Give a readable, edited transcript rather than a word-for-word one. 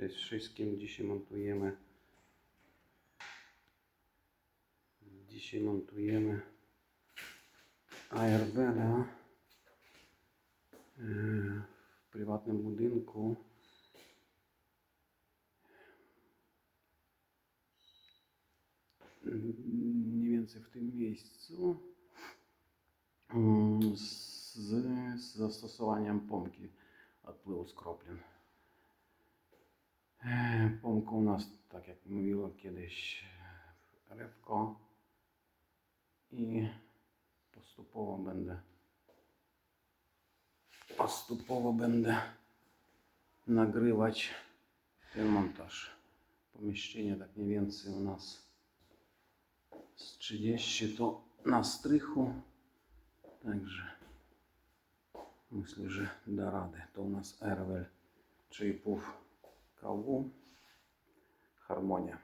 Cześć wszystkim. Dzisiaj montujemy Airbela w prywatnym budynku. Mniej więcej w tym miejscu z zastosowaniem pompki odpływu skroplin. Pompka u nas, tak jak mówiło kiedyś, Rewko, i postupowo będę nagrywać ten montaż. Pomieszczenie tak mniej więcej u nas z 30 to na strychu, także myślę, że da radę. To u nas Airbel 3,5 kW Harmonia.